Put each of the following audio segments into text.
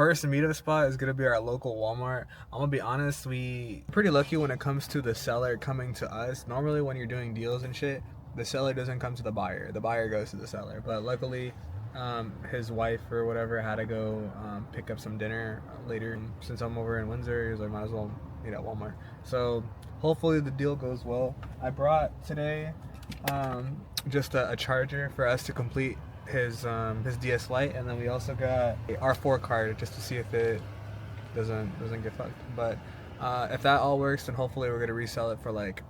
first meetup spot is gonna be our local Walmart. I'm gonna be honest, we pretty lucky when it comes to the seller coming to us. Normally when you're doing deals and shit, the seller doesn't come to the buyer goes to the seller. But luckily his wife or whatever had to go pick up some dinner later. Since I'm over in Windsor, he was like, might as well meet at Walmart. So hopefully the deal goes well. I brought today just a charger for us to complete his DS Lite, and then we also got a R4 card just to see if it doesn't get fucked. But if that all works, then hopefully we're gonna resell it for like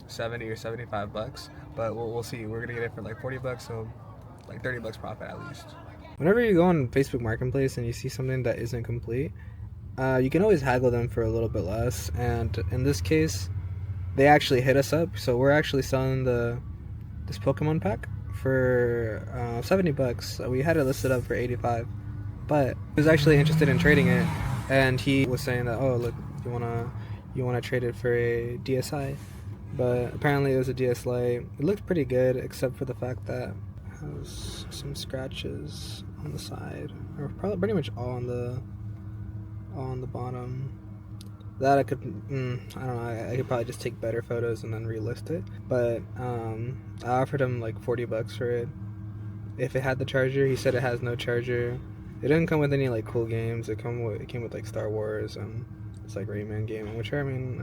70 or 75 bucks. But we'll see. We're gonna get it for like 40 bucks, so like 30 bucks profit at least. Whenever you go on Facebook Marketplace and you see something that isn't complete, you can always haggle them for a little bit less. And in this case, they actually hit us up, so we're actually selling this Pokemon pack for 70 bucks. We had it listed up for 85, but he was actually interested in trading it, and he was saying that, oh look, you wanna trade it for a DSi, but apparently it was a DS Lite. It looked pretty good except for the fact that it has some scratches on the side, or probably pretty much all on the bottom. That I don't know, I could probably just take better photos and then relist it. But I offered him like 40 bucks for it. If it had the charger, he said it has no charger. It didn't come with any like cool games. It came with like Star Wars and it's like Rayman game, which I mean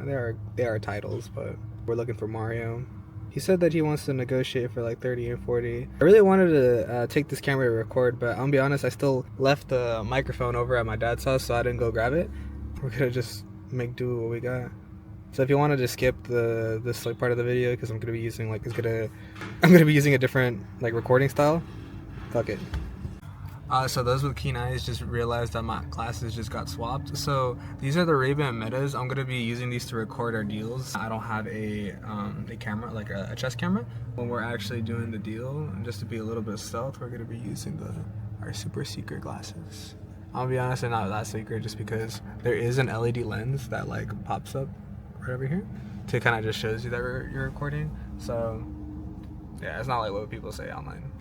they are titles, but we're looking for Mario. He said that he wants to negotiate for like 30 or 40. I really wanted to take this camera to record, but I'll be honest, I still left the microphone over at my dad's house, so I didn't go grab it. We're gonna just make do with what we got. So if you wanted to skip this like part of the video, because I'm gonna be using a different like recording style, fuck it. So those with keen eyes just realized that my glasses just got swapped. So these are the Ray-Ban Metas. I'm gonna be using these to record our deals. I don't have a camera, like a chest camera. When we're actually doing the deal, and just to be a little bit stealth, we're gonna be using our super secret glasses. I'll be honest, they're not that secret just because there is an LED lens that like pops up right over here to kind of just shows you that you're recording. So yeah, it's not like what people say online.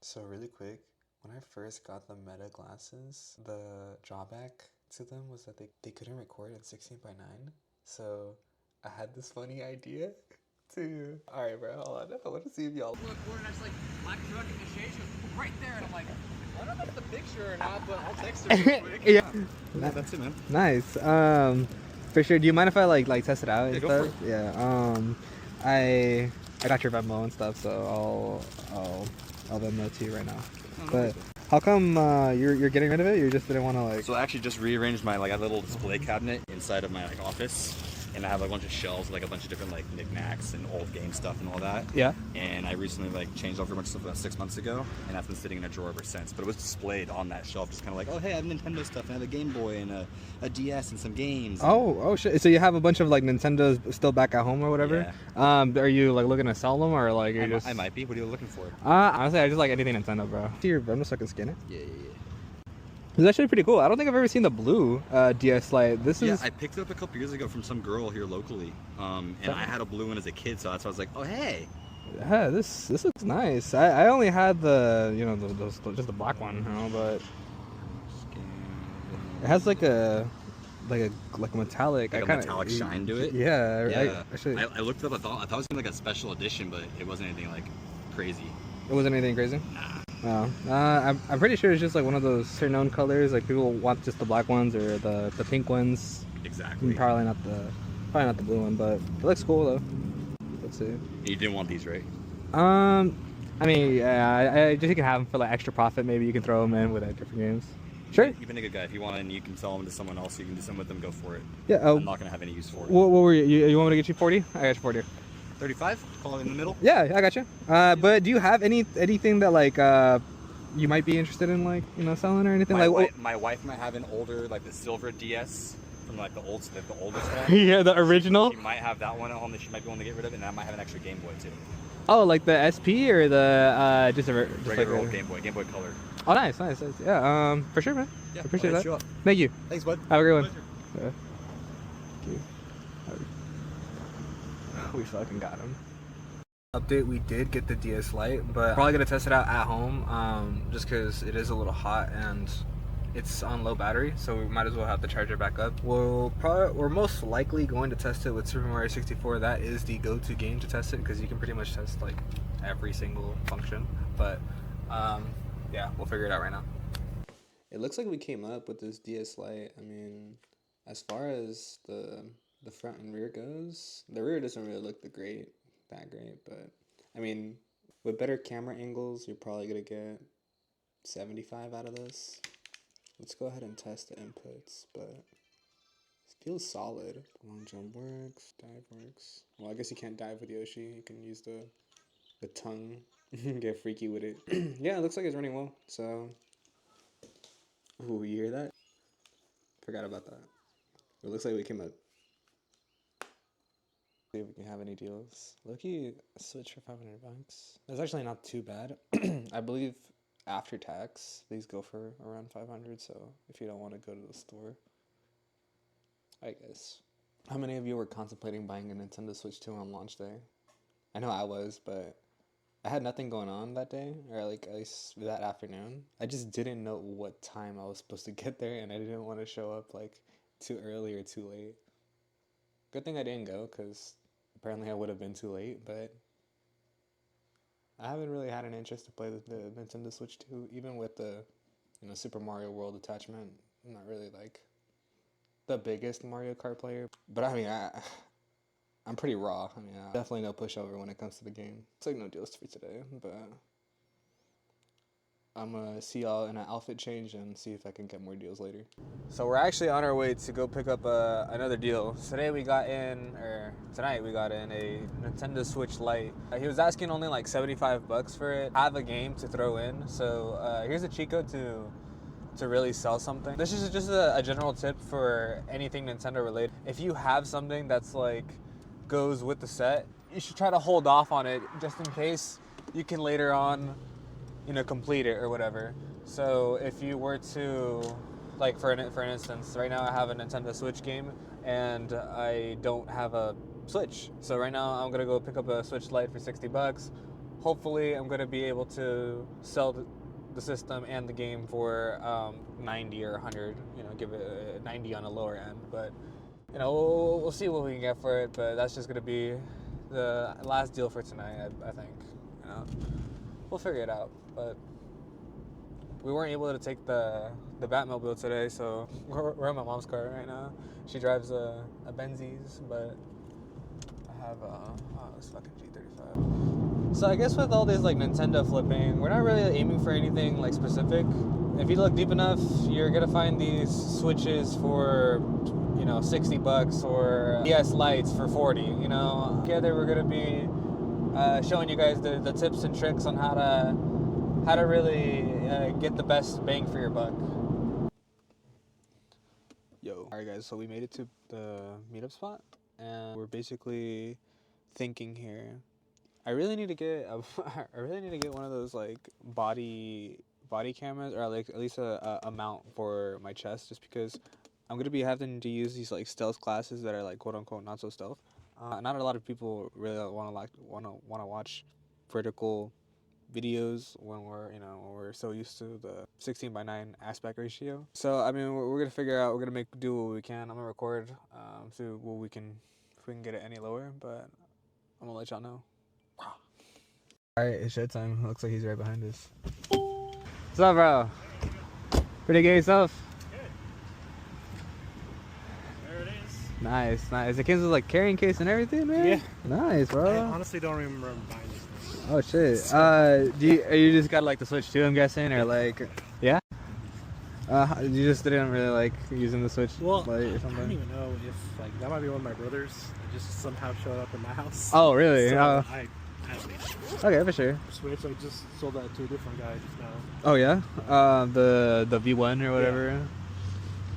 So really quick, when I first got the Meta glasses, the drawback to them was that they couldn't record at 16:9. So I had this funny idea to, alright bro, hold on, I want to see if y'all look, we're next like my truck in the shade right there, and I'm like, I don't know if that's the picture or not, but I'll text her real quick. Yeah. That's it, man. Nice. For sure. Do you mind if I like test it out and yeah, stuff? Go for it. Yeah. I got your Venmo and stuff, so I'll Venmo to you right now. Oh, but how come you're getting rid of it? You just didn't want to like? So I actually just rearranged my like a little display cabinet inside of my like office. And I have like a bunch of shelves, like a bunch of different like knickknacks and old game stuff and all that. Yeah. And I recently like changed over a bunch of stuff about 6 months ago, and that's been sitting in a drawer ever since. But it was displayed on that shelf, just kind of like, oh hey, I have Nintendo stuff, and I have a Game Boy and a DS and some games. Oh shit! So you have a bunch of like Nintendos still back at home or whatever? Yeah. Are you like looking to sell them or like you're I might be. What are you looking for? Honestly, I just like anything Nintendo, bro. See your Venmo so I can scan it. Yeah. It's actually pretty cool. I don't think I've ever seen the blue DS Lite. Yeah, I picked it up a couple years ago from some girl here locally, and I had a blue one as a kid, so that's why I was like, oh hey. Yeah, this looks nice. I only had the just the black one, but it has like a metallic, like a metallic shine to it. Yeah. I looked it up. I thought it was gonna be like a special edition, but it wasn't anything like crazy. It wasn't anything crazy. Nah. Oh, I'm pretty sure it's just like one of those certain known colors. Like people want just the black ones or the pink ones. Exactly. Probably not the blue one, but it looks cool though. Let's see. You didn't want these, right? I mean, yeah, I just can have them for like extra profit. Maybe you can throw them in with different games. Sure. You've been a good guy. If you want, and you can sell them to someone else, you can do something with them. Go for it. Yeah. I'm not gonna have any use for it. What were you want me to get you 40? I got you 40. 35? Call it in the middle? Yeah, I got you. But do you have anything that like you might be interested in like selling or anything? My wife might have an older like the silver DS from like the oldest one. Yeah, the original. She might have that one at home that she might be wanting to get rid of, and I might have an extra Game Boy too. Oh, like the SP or the just regular old Game Boy Color. Oh, nice. Yeah, for sure, man. Yeah, I appreciate that. You up. Thank you. Thanks, bud. Have a great one. We fucking got him. Update, we did get the DS Lite, but probably gonna test it out at home, just because it is a little hot and it's on low battery, so we might as well have the charger back up. We're most likely going to test it with Super Mario 64. That is the go-to game to test it because you can pretty much test like every single function. But yeah, we'll figure it out right now. It looks like we came up with this DS Lite. I mean, as far as the front and rear goes, the rear doesn't really look that great, but I mean, with better camera angles, you're probably gonna get 75 out of this. Let's go ahead and test the inputs, but it feels solid. Long jump works, dive works. Well, I guess you can't dive with Yoshi. You can use the tongue, get freaky with it. Yeah, it looks like it's running well. So, ooh, you hear that? Forgot about that. It looks like we came up. See if we can have any deals. Loki Switch for $500. That's actually not too bad. I believe after tax these go for around 500. So if you don't want to go to the store, I guess. How many of you were contemplating buying a Nintendo Switch 2 on launch day? I know I was, but I had nothing going on that day, or like at least that afternoon. I just didn't know what time I was supposed to get there, and I didn't want to show up like too early or too late. Good thing I didn't go, because apparently I would have been too late, but I haven't really had an interest to play the Nintendo Switch 2, even with the, Super Mario World attachment. I'm not really like the biggest Mario Kart player, but I mean, I'm pretty raw. I mean, definitely no pushover when it comes to the game. It's like no deals for today, but I'm gonna see y'all in an outfit change and see if I can get more deals later. So we're actually on our way to go pick up another deal. Tonight we got in a Nintendo Switch Lite. He was asking only like $75 for it. I have a game to throw in, so here's a cheat code to really sell something. This is just a general tip for anything Nintendo related. If you have something that's like goes with the set, you should try to hold off on it just in case you can later on complete it or whatever. So if you were to, like for an instance, right now I have a Nintendo Switch game and I don't have a Switch. So right now I'm gonna go pick up a Switch Lite for $60. Hopefully I'm gonna be able to sell the system and the game for 90 or 100. Give it a 90 on the lower end, but we'll see what we can get for it. But that's just gonna be the last deal for tonight, I think. We'll figure it out. But we weren't able to take the Batmobile today, so we're in my mom's car right now. She drives a Benzies, but I have this fucking G35. So I guess with all this like Nintendo flipping, we're not really aiming for anything like specific. If you look deep enough, you're gonna find these Switches for $60 or DS Lites for $40. Together we're gonna be showing you guys the tips and tricks on how to really get the best bang for your buck. Alright guys, so we made it to the meetup spot, and we're basically thinking here. I really need to get one of those like body cameras, or like at least a mount for my chest, just because I'm gonna be having to use these like stealth classes that are like quote unquote not so stealth. Not a lot of people really want to watch vertical videos when we're so used to the 16:9 aspect ratio. So I mean, we're gonna figure out. We're gonna do what we can. I'm gonna record, see what we can, if we can get it any lower. But I'm gonna let y'all know. All right, it's showtime. Looks like he's right behind us. What's up, bro? Pretty good yourself? Nice. It came with like carrying case and everything, man. Yeah. Nice, bro. I honestly don't remember buying this thing. Oh shit. You just got like the Switch 2, I'm guessing, or like, yeah? You just didn't really like using the Switch Lite or something? I don't even know if like that might be one of my brothers. It just somehow showed up in my house. Oh really? So I okay, for sure. Switch. I just sold that to a different guy just now. Oh yeah? The V1 or whatever. Yeah.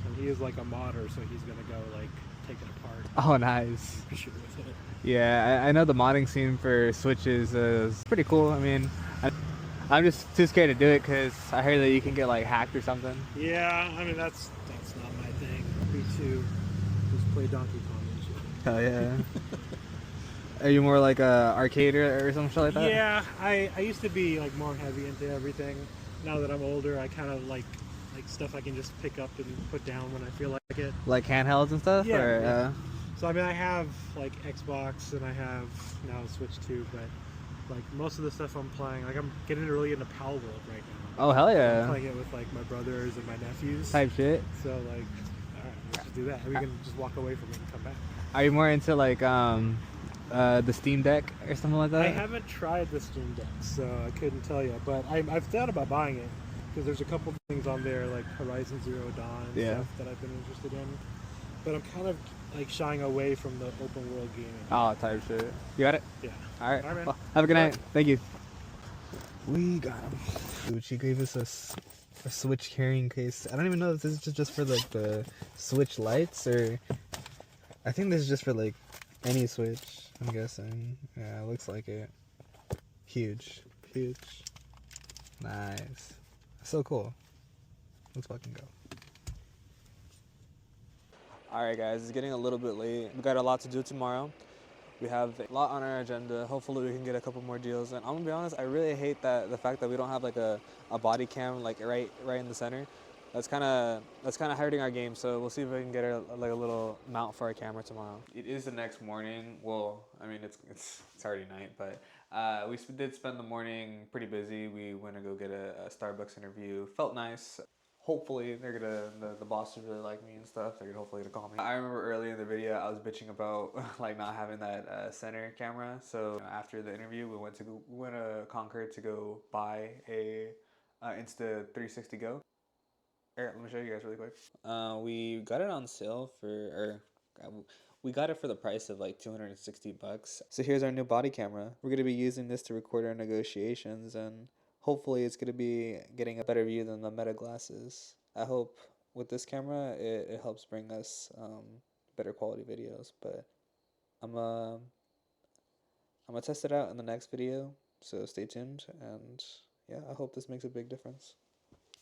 And he is like a modder, so he's gonna go like take it apart. Oh nice. Shoot with it. Yeah, I know the modding scene for Switches is pretty cool. I mean, I'm just too scared to do it because I heard that you can get like hacked or something. Yeah, I mean that's not my thing. Me too. Just play Donkey Kong and shit. Hell yeah. Are you more like a arcade or some shit like that? Yeah, I used to be like more heavy into everything. Now that I'm older, I kind of like like stuff I can just pick up and put down when I feel like it. Like handhelds and stuff? Yeah, Or, yeah. So I mean, I have like Xbox and I have now Switch 2, but like most of the stuff I'm playing, like I'm getting really into Pal World right now. Oh, hell I'm yeah. playing it with like my brothers and my nephews. Type shit. So like, all right, let's just do that. We can just walk away from it and come back. Are you more into like the Steam Deck or something like that? I haven't tried the Steam Deck, so I couldn't tell you. But I've thought about buying it because there's a couple things on there like Horizon Zero Dawn and Yeah. stuff that I've been interested in. But I'm kind of like shying away from the open world gaming. Oh, type shit. You got it? Yeah. All right. All right, man. Well, have a good All night. right. Thank you. We got him. Dude, she gave us a Switch carrying case. I don't even know if this is just for like the Switch lights or I think this is just for like any Switch. I'm guessing. Yeah, it looks like it. Huge. Huge. Nice. So cool. Let's fucking go. Alright guys, it's getting a little bit late. We got a lot to do tomorrow. We have a lot on our agenda. Hopefully we can get a couple more deals. And I'm gonna be honest, I really hate that the fact that we don't have like a body cam like right in the center. That's kind of hurting our game. So we'll see if we can get a little mount for our camera tomorrow. It is the next morning. Well, I mean it's already night, but we did spend the morning pretty busy. We went to go get a Starbucks interview. Felt nice. Hopefully the bosses really like me and stuff. They're hopefully gonna call me. I remember early in the video I was bitching about like not having that center camera. So after the interview we went to Concord to go buy a Insta360 Go. Here, let me show you guys really quick. We got it on sale we got it for the price of like $260. So here's our new body camera. We're gonna be using this to record our negotiations and hopefully it's going to be getting a better view than the Meta glasses. I hope with this camera it helps bring us better quality videos, but I'm gonna test it out in the next video, so stay tuned and yeah, I hope this makes a big difference.